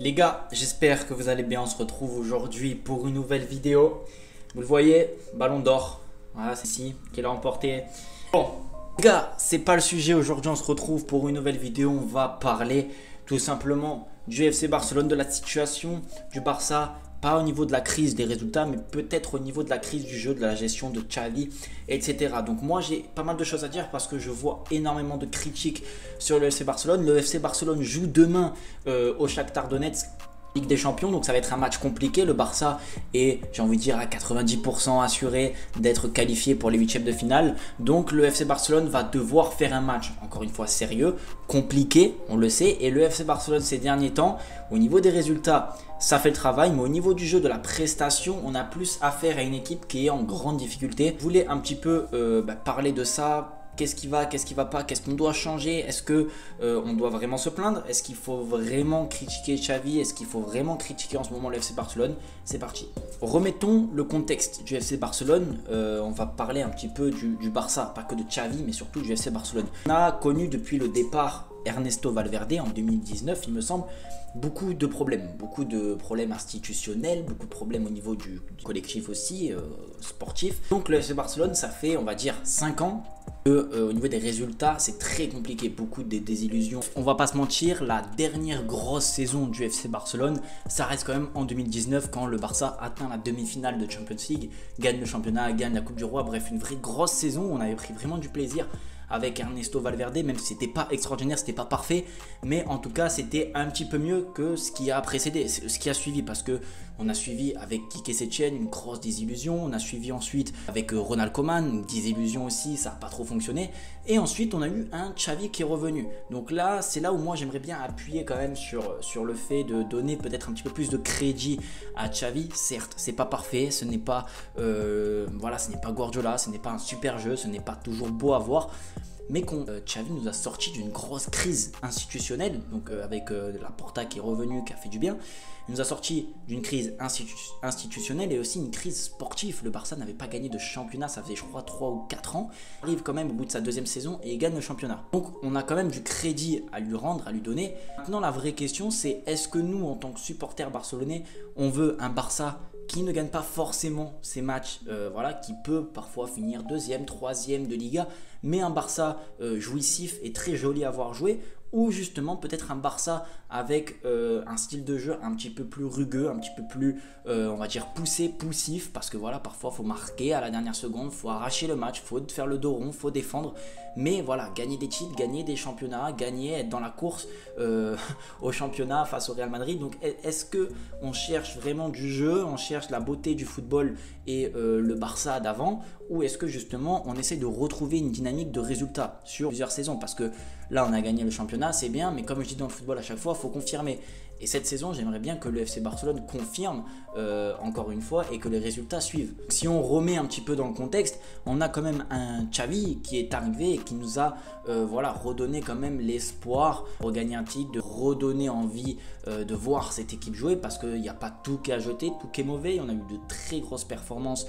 Les gars, j'espère que vous allez bien. On se retrouve aujourd'hui pour une nouvelle vidéo. Vous le voyez, ballon d'or. Voilà, c'est ici qu'il a emporté. Bon, les gars, c'est pas le sujet. Aujourd'hui, on se retrouve pour une nouvelle vidéo. On va parler tout simplement du FC Barcelone, de la situation du Barça. Pas au niveau de la crise des résultats, mais peut-être au niveau de la crise du jeu, de la gestion de Xavi, etc. Donc moi, j'ai pas mal de choses à dire parce que je vois énormément de critiques sur le FC Barcelone. Le FC Barcelone joue demain au Shakhtar Donetsk, Ligue des Champions, donc ça va être un match compliqué. Le Barça est, j'ai envie de dire, à 90% assuré d'être qualifié pour les huitièmes de finale. Donc le FC Barcelone va devoir faire un match, encore une fois sérieux, compliqué, on le sait. Et le FC Barcelone ces derniers temps, au niveau des résultats, ça fait le travail, mais au niveau du jeu, de la prestation, on a plus affaire à une équipe qui est en grande difficulté. Je voulais un petit peu parler de ça. Qu'est-ce qui va pas, qu'est-ce qu'on doit changer, est-ce que on doit vraiment se plaindre, est-ce qu'il faut vraiment critiquer Xavi, est-ce qu'il faut vraiment critiquer en ce moment le FC Barcelone? C'est parti. Remettons le contexte du FC Barcelone, on va parler un petit peu du Barça, pas que de Xavi mais surtout du FC Barcelone. On a connu depuis le départ Ernesto Valverde en 2019 il me semble, beaucoup de problèmes institutionnels, beaucoup de problèmes au niveau du collectif aussi, sportif. Donc le FC Barcelone, ça fait on va dire 5 ans que, au niveau des résultats c'est très compliqué, beaucoup de désillusions. On va pas se mentir, la dernière grosse saison du FC Barcelone, ça reste quand même en 2019 quand le Barça atteint la demi-finale de Champions League, gagne le championnat, gagne la Coupe du Roi, bref une vraie grosse saison, on avait pris vraiment du plaisir avec Ernesto Valverde, même si c'était pas extraordinaire, c'était pas parfait, mais en tout cas c'était un petit peu mieux que ce qui a précédé, ce qui a suivi, parce que on a suivi avec Quique Setien une grosse désillusion, on a suivi ensuite avec Ronald Koeman, une désillusion aussi, ça n'a pas trop fonctionné, et ensuite on a eu un Xavi qui est revenu. Donc là, c'est là où moi j'aimerais bien appuyer quand même sur le fait de donner peut-être un petit peu plus de crédit à Xavi. Certes, c'est pas parfait, ce n'est pas ce n'est pas Guardiola, ce n'est pas un super jeu, ce n'est pas toujours beau à voir, mais Xavi nous a sorti d'une grosse crise institutionnelle, donc avec Laporta qui est revenu, qui a fait du bien. Il nous a sorti d'une crise institutionnelle et aussi une crise sportive. Le Barça n'avait pas gagné de championnat, ça faisait je crois 3 ou 4 ans. Il arrive quand même au bout de sa deuxième saison et il gagne le championnat. Donc on a quand même du crédit à lui rendre, à lui donner. Maintenant la vraie question c'est, est-ce que nous en tant que supporters barcelonais, on veut un Barça qui ne gagne pas forcément ses matchs, qui peut parfois finir deuxième, troisième de Liga, mais un Barça jouissif et très joli à voir jouer, ou justement peut-être un Barça avec un style de jeu un petit peu plus rugueux, un petit peu plus on va dire poussé, poussif, parce que voilà, parfois il faut marquer à la dernière seconde, il faut arracher le match, il faut faire le dos rond, il faut défendre, mais voilà, gagner des titres, gagner des championnats, être dans la course au championnat face au Real Madrid. Donc est-ce que on cherche vraiment du jeu, on cherche la beauté du football et le Barça d'avant, ou est-ce que justement on essaie de retrouver une dynamique de résultats sur plusieurs saisons? Parce que là on a gagné le championnat, c'est bien, mais comme je dis dans le football à chaque fois, il faut confirmer. Et cette saison, j'aimerais bien que le FC Barcelone confirme encore une fois et que les résultats suivent. Si on remet un petit peu dans le contexte, on a quand même un Xavi qui est arrivé et qui nous a redonné quand même l'espoir de regagner un titre, de redonner envie de voir cette équipe jouer, parce qu'il n'y a pas tout qui est à jeter, tout qui est mauvais. On a eu de très grosses performances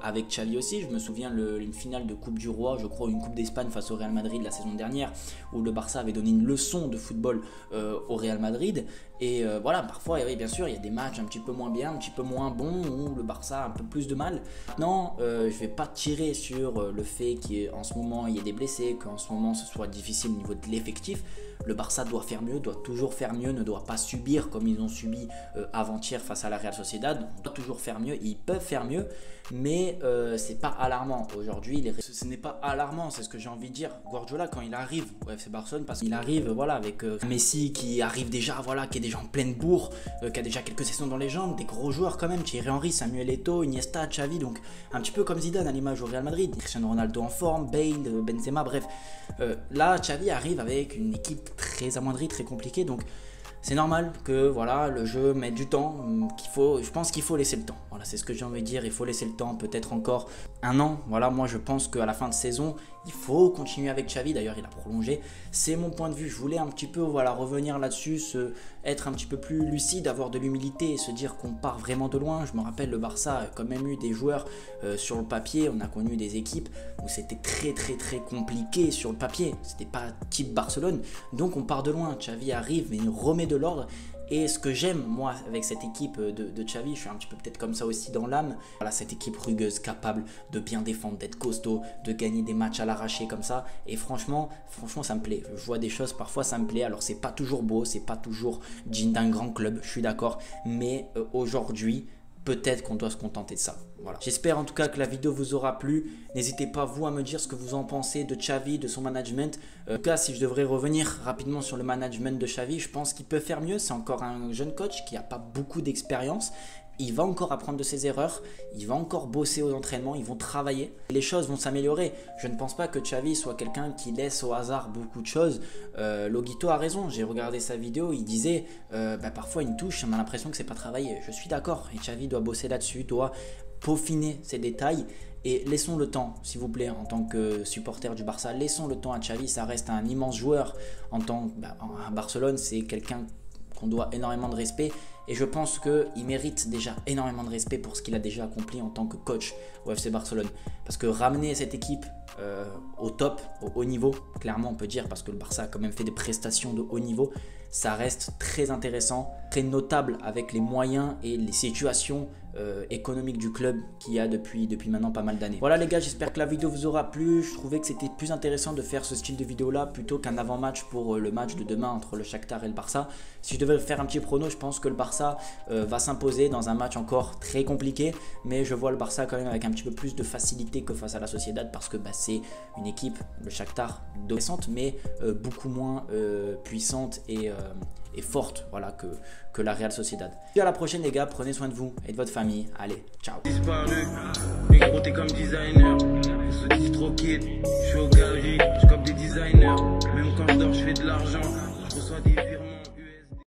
avec Xavi aussi. Je me souviens une finale de Coupe du Roi, je crois, une Coupe d'Espagne face au Real Madrid la saison dernière, où le Barça avait donné une leçon de football au Real Madrid. Et parfois, oui, bien sûr, il y a des matchs un petit peu moins bien, un petit peu moins bons, où le Barça a un peu plus de mal. Maintenant, je ne vais pas tirer sur le fait qu'en ce moment, il y ait des blessés, qu'en ce moment, ce soit difficile au niveau de l'effectif. Le Barça doit faire mieux, doit toujours faire mieux, ne doit pas subir comme ils ont subi avant-hier face à la Real Sociedad. On doit toujours faire mieux, ils peuvent faire mieux, mais c'est pas alarmant. Aujourd'hui, ce n'est pas alarmant, c'est ce que j'ai envie de dire. Guardiola, quand il arrive au FC Barcelone, parce qu'il arrive avec Messi qui arrive déjà, qui est déjà en pleine bourre, qui a déjà quelques saisons dans les jambes, des gros joueurs quand même, Thierry Henry, Samuel Eto'o, Iniesta, Xavi, donc un petit peu comme Zidane à l'image au Real Madrid, Cristiano Ronaldo en forme, Bale, Benzema, bref. Là, Xavi arrive avec une équipe très amoindrie, très compliquée, donc c'est normal que le jeu mette du temps, je pense qu'il faut laisser le temps. Voilà, c'est ce que j'ai envie de dire, il faut laisser le temps, peut-être encore un an. Moi je pense qu'à la fin de saison, il faut continuer avec Xavi, d'ailleurs il a prolongé. C'est mon point de vue, je voulais un petit peu revenir là-dessus, être un petit peu plus lucide, avoir de l'humilité et se dire qu'on part vraiment de loin. Je me rappelle, le Barça a quand même eu des joueurs sur le papier, on a connu des équipes où c'était très très très compliqué sur le papier, c'était pas type Barcelone, donc on part de loin. Xavi arrive et il remet de l'ordre. Et ce que j'aime moi avec cette équipe de Xavi, je suis un petit peu peut-être comme ça aussi dans l'âme. Voilà, cette équipe rugueuse, capable de bien défendre, d'être costaud, de gagner des matchs à l'arraché comme ça. Et franchement ça me plaît. Je vois des choses, parfois ça me plaît. Alors c'est pas toujours beau, c'est pas toujours digne d'un grand club, je suis d'accord. Mais aujourd'hui, peut-être qu'on doit se contenter de ça. Voilà. J'espère en tout cas que la vidéo vous aura plu. N'hésitez pas vous à me dire ce que vous en pensez de Xavi, de son management. En tout cas, si je devrais revenir rapidement sur le management de Xavi, je pense qu'il peut faire mieux. C'est encore un jeune coach qui n'a pas beaucoup d'expérience. Il va encore apprendre de ses erreurs, il va encore bosser aux entraînements, ils vont travailler. Les choses vont s'améliorer. Je ne pense pas que Xavi soit quelqu'un qui laisse au hasard beaucoup de choses. Loguito a raison, j'ai regardé sa vidéo, il disait parfois une touche, on a l'impression que c'est pas travaillé. Je suis d'accord, et Xavi doit bosser là-dessus, doit peaufiner ses détails. Et laissons le temps, s'il vous plaît, en tant que supporter du Barça, laissons le temps à Xavi. Ça reste un immense joueur. À Barcelone, c'est quelqu'un qu'on doit énormément de respect. Et je pense qu'il mérite déjà énormément de respect pour ce qu'il a déjà accompli en tant que coach au FC Barcelone. Parce que ramener cette équipe au top, au haut niveau, clairement on peut dire, parce que le Barça a quand même fait des prestations de haut niveau, ça reste très intéressant, très notable avec les moyens et les situations économiques du club qu'il y a depuis maintenant pas mal d'années. Voilà les gars, j'espère que la vidéo vous aura plu. Je trouvais que c'était plus intéressant de faire ce style de vidéo là plutôt qu'un avant-match pour le match de demain entre le Shakhtar et le Barça. Si je devais faire un petit prono, je pense que le Barça va s'imposer dans un match encore très compliqué, mais je vois le Barça quand même avec un petit peu plus de facilité que face à la Sociedad, parce que c'est une équipe, le Shakhtar, récente, mais beaucoup moins puissante et forte, voilà, que la Real Sociedad. Et à la prochaine les gars, prenez soin de vous et de votre famille. Allez, ciao. Disparu, mais gros t'es comme designer. On se dit trop kid, je suis au galerie, je capte des designers. Même quand je dors je fais de l'argent.